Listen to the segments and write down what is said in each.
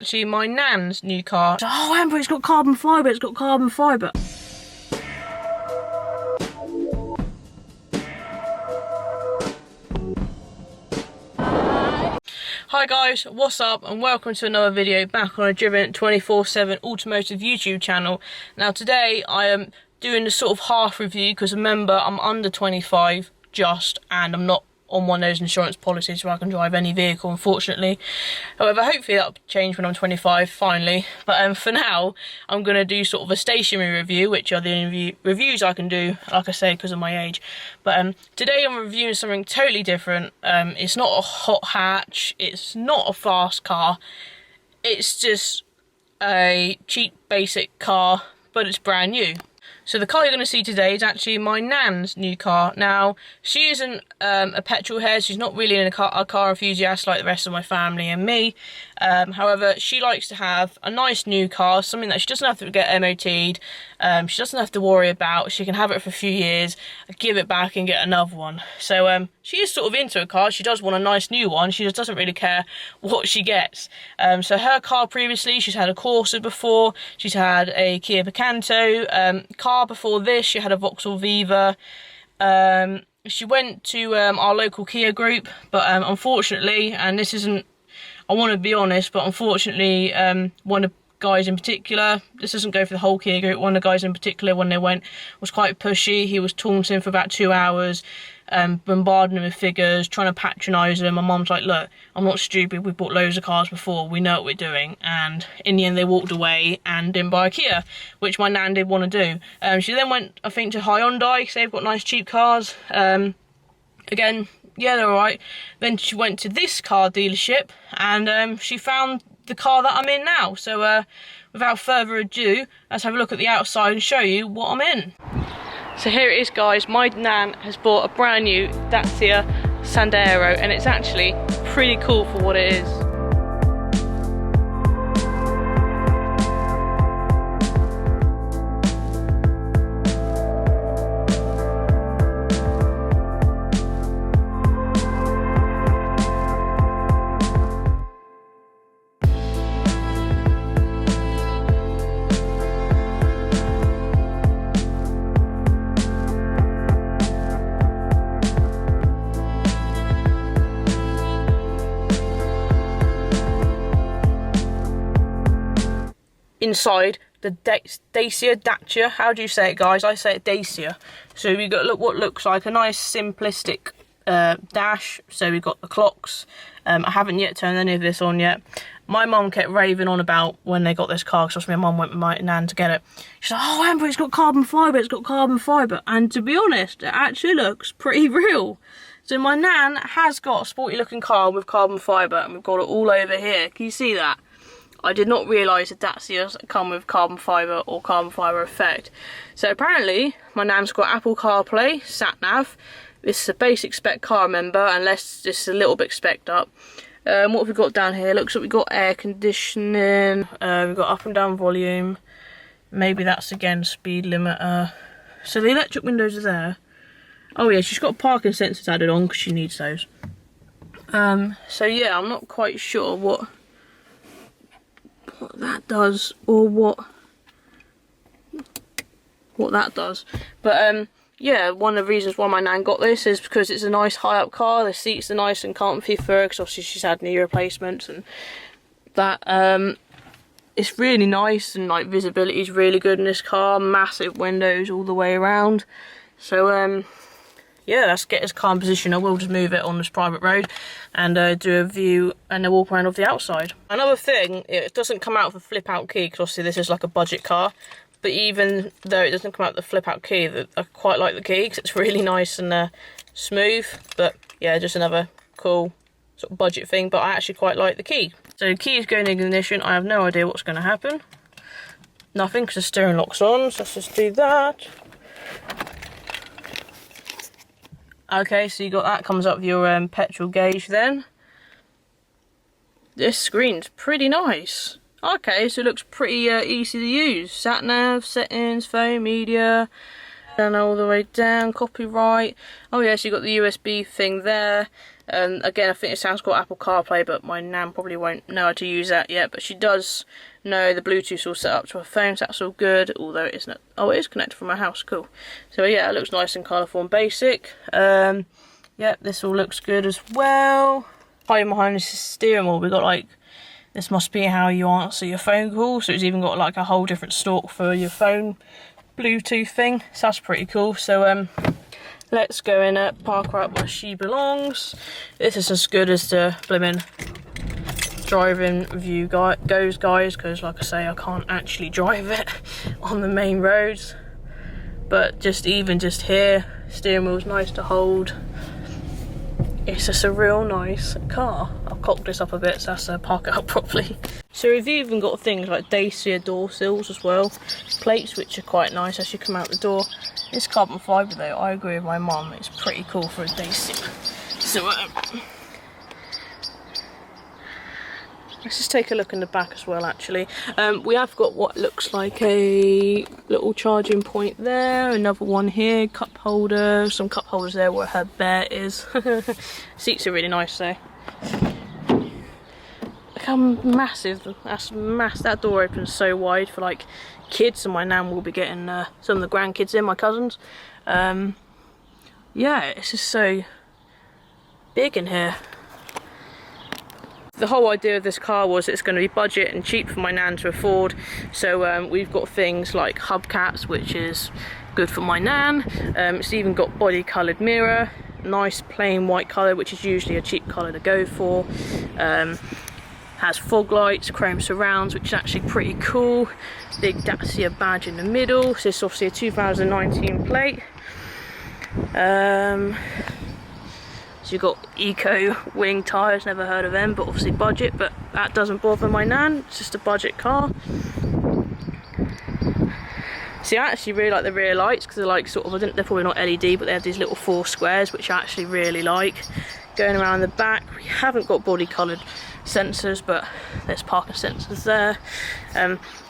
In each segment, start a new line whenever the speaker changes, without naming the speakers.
actually my nan's new car. Oh, Amber, it's got carbon fibre, it's got carbon fibre. Hi guys, what's up and welcome to another video back on a Driven 24/7 automotive YouTube channel. Now today I am doing the sort of half review because remember I'm under 25 just and I'm not on one of those insurance policies where I can drive any vehicle, unfortunately. However, hopefully that'll change when I'm 25 finally. But for now, I'm going to do sort of a stationary review, which are the only reviews I can do, like I say, because of my age. But today I'm reviewing something totally different. It's not a hot hatch, it's not a fast car, it's just a cheap basic car, but it's brand new. So the car you're going to see today is actually my nan's new car. Now, she isn't a petrol head, she's not really a car enthusiast like the rest of my family and me. However, she likes to have a nice new car, something that she doesn't have to get MOT'd, she doesn't have to worry about, she can have it for a few years, give it back and get another one. So she is sort of into a car, she does want a nice new one, she just doesn't really care what she gets. So her car previously, she's had a Corsa before, she's had a Kia Picanto, car before this she had a Vauxhall Viva. She went to our local Kia group, but unfortunately, and this isn't, I want to be honest, but unfortunately one of the guys in particular, this doesn't go for the whole Kia group, one of the guys in particular when they went was quite pushy. He was taunting for about 2 hours, bombarding them with figures, trying to patronise them. My mum's like, look, I'm not stupid, we've bought loads of cars before, we know what we're doing. And in the end they walked away and didn't buy a Kia, which my nan did want to do. She then went, I think, to Hyundai because they've got nice cheap cars. Again, yeah, they're alright. Then she went to this car dealership and she found the car that I'm in now. So without further ado, let's have a look at the outside and show you what I'm in. So here it is, guys. My nan has bought a brand new Dacia Sandero and it's actually pretty cool for what it is. Inside the Dacia, how do you say it, guys? I say it Dacia. So we got what looks like a nice simplistic dash. So we got the clocks. I haven't yet turned any of this on yet. My mum kept raving on about when they got this car, because my mum went with my nan to get it. She's like, oh Amber, it's got carbon fibre, it's got carbon fibre. And to be honest, it actually looks pretty real. So my nan has got a sporty looking car with carbon fibre and we've got it all over here. Can you see that? I did not realise that Dacias come with carbon fibre or carbon fibre effect. So apparently, my nan's got Apple CarPlay, sat-nav. This is a basic spec car, remember, unless this is a little bit spec'd up. What have we got down here? Looks like we've got air conditioning, we've got up and down volume. Maybe that's again speed limiter. So the electric windows are there. Oh yeah, she's got parking sensors added on because she needs those. So yeah, I'm not quite sure what that does or what that does, but yeah, one of the reasons why my nan got this is because it's a nice high up car. The seats are nice and comfy for her because obviously she's had knee replacements and that. It's really nice and like visibility is really good in this car, massive windows all the way around. So yeah, let's get this car in position. I will just move it on this private road and do a view and a walk around of the outside. Another thing, it doesn't come out with a flip out key because obviously this is like a budget car. But even though it doesn't come out with the flip out key, I quite like the key because it's really nice and smooth. But yeah, just another cool sort of budget thing, but I actually quite like the key. So the key is going in ignition. I have no idea what's going to happen. Nothing because the steering lock's on, so let's just do that. Okay, so you got that, comes up with your petrol gauge then. This screen's pretty nice. Okay, so it looks pretty easy to use. Sat nav, settings, phone, media, and all the way down, copyright. Oh yeah, so you got the USB thing there. Again, I think it sounds got Apple CarPlay, but my nan probably won't know how to use that yet, but she does know the Bluetooth all set up to her phone, so that's all good, although it isn't. Oh, it is connected from my house, cool. So yeah, it looks nice and colourful and basic. Yep, this all looks good as well. Hiding behind this steering wheel, we've got like, this must be how you answer your phone call, so it's even got like a whole different stalk for your phone Bluetooth thing, so that's pretty cool. So let's go in and park her up where she belongs. This is as good as the blimmin' driving review goes, guys, because like I say, I can't actually drive it on the main roads, but just here, steering wheel's nice to hold. It's just a real nice car. I'll cock this up a bit so that's park it up properly. So we've even got things like Dacia door sills as well, plates which are quite nice as you come out the door. This carbon fibre though, I agree with my mum, it's pretty cool for a Dacia. So let's just take a look in the back as well actually. We have got what looks like a little charging point there, another one here, cup holder, some cup holders there where her bear is. Seats are really nice though. Look how massive, that's massive. That door opens so wide for like kids, and my nan will be getting some of the grandkids in, my cousins. Yeah, it's just so big in here. The whole idea of this car was it's going to be budget and cheap for my nan to afford, so we've got things like hubcaps, which is good for my nan. It's even got body coloured mirror, nice plain white colour, which is usually a cheap colour to go for. Has fog lights, chrome surrounds, which is actually pretty cool. Big Dacia badge in the middle. So it's obviously a 2019 plate. So you've got Eco Wing tyres, never heard of them, but obviously budget, but that doesn't bother my nan, it's just a budget car. See, I actually really like the rear lights, because they're like sort of, they're probably not LED, but they have these little 4 squares, which I actually really like. Going around the back, we haven't got body coloured sensors, but there's parking sensors there.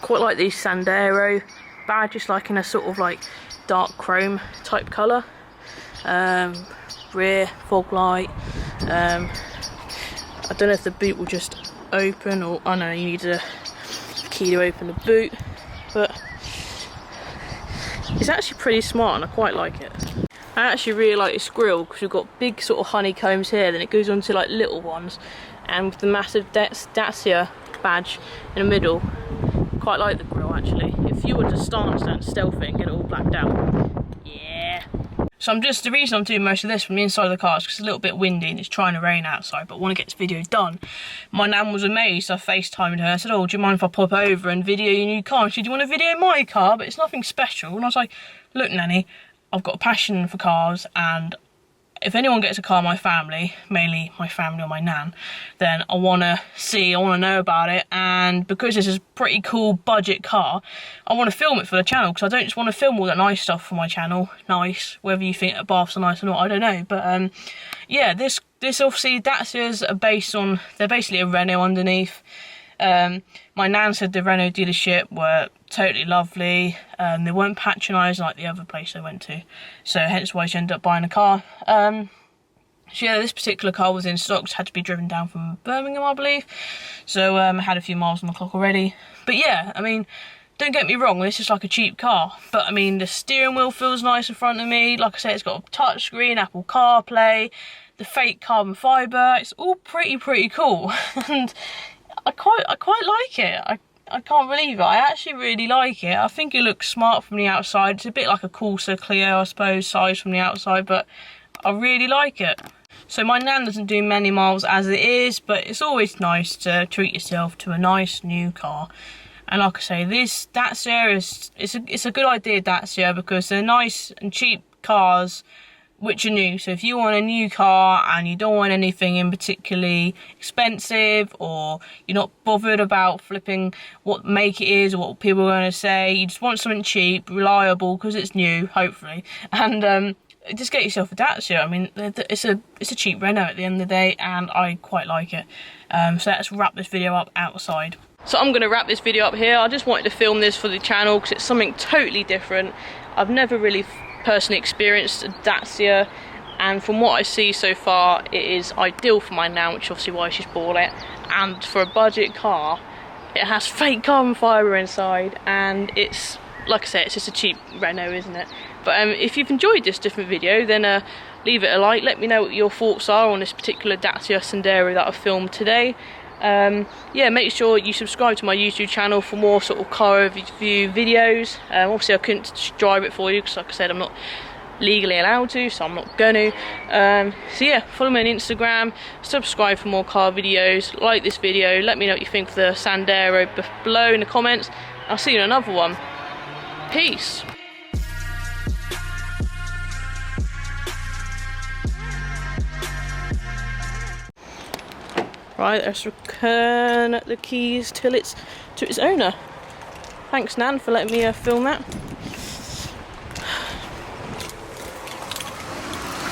Quite like these Sandero badges, like in a sort of like dark chrome type colour. Rear fog light. I don't know if the boot will just open, or I know you need a key to open the boot, but it's actually pretty smart and I quite like it. I actually really like this grille because we've got big sort of honeycombs here, then it goes on to like little ones, and with the massive Dacia badge in the middle, quite like the grille actually. If you were to stance that and stealth it and get it all blacked out, yeah. So the reason I'm doing most of this from the inside of the car is because it's a little bit windy and it's trying to rain outside, but I want to get this video done. My nan was amazed, I FaceTimed her, I said, oh, do you mind if I pop over and video your new car? And she said, do you want to video my car? But it's nothing special. And I was like, look Nanny, I've got a passion for cars, and if anyone gets a car in my family, mainly my family or my nan, then I want to know about it, and because this is a pretty cool budget car, I want to film it for the channel, because I don't just want to film all that nice stuff for my channel. Nice, whether you think baths are nice or not, I don't know, but yeah, this obviously Dacias are they're basically a Renault underneath. My nan said the Renault dealership were totally lovely, they weren't patronising like the other place I went to, so hence why she ended up buying a car. So yeah, this particular car was in stock, had to be driven down from Birmingham, I believe, so I had a few miles on the clock already. But yeah, I mean, don't get me wrong, this is like a cheap car, but I mean, the steering wheel feels nice in front of me. Like I said, it's got a touchscreen, Apple CarPlay, the fake carbon fibre, it's all pretty cool. And I quite like it. I can't believe it. I actually really like it. I think it looks smart from the outside. It's a bit like a Corsa Clio, I suppose, size from the outside, but I really like it. So my nan doesn't do many miles as it is, but it's always nice to treat yourself to a nice new car. And like I say, this Dacia it's a good idea, Dacia, because they're nice and cheap cars which are new. So if you want a new car and you don't want anything in particularly expensive, or you're not bothered about flipping what make it is or what people are going to say, you just want something cheap, reliable, because it's new, hopefully, and just get yourself a Dacia. I mean, it's a cheap Renault at the end of the day, and I quite like it. So let's wrap this video up outside. So I'm going to wrap this video up here. I just wanted to film this for the channel because it's something totally different. I've never really personally experienced a Dacia and from what I see so far, it is ideal for my nan, which is obviously why she's bought it. And for a budget car, it has fake carbon fibre inside, and it's, like I said, it's just a cheap Renault, isn't it? But if you've enjoyed this different video, then leave it a like. Let me know what your thoughts are on this particular Dacia Sandero that I've filmed today. Yeah, make sure you subscribe to my YouTube channel for more sort of car overview videos. Obviously I couldn't drive it for you because, like I said, I'm not legally allowed to, so I'm not gonna. So yeah, follow me on Instagram, subscribe for more car videos, like this video, let me know what you think of the Sandero below in the comments. I'll see you in another one. Peace. Right, let's return the keys to its owner. Thanks, Nan, for letting me film that.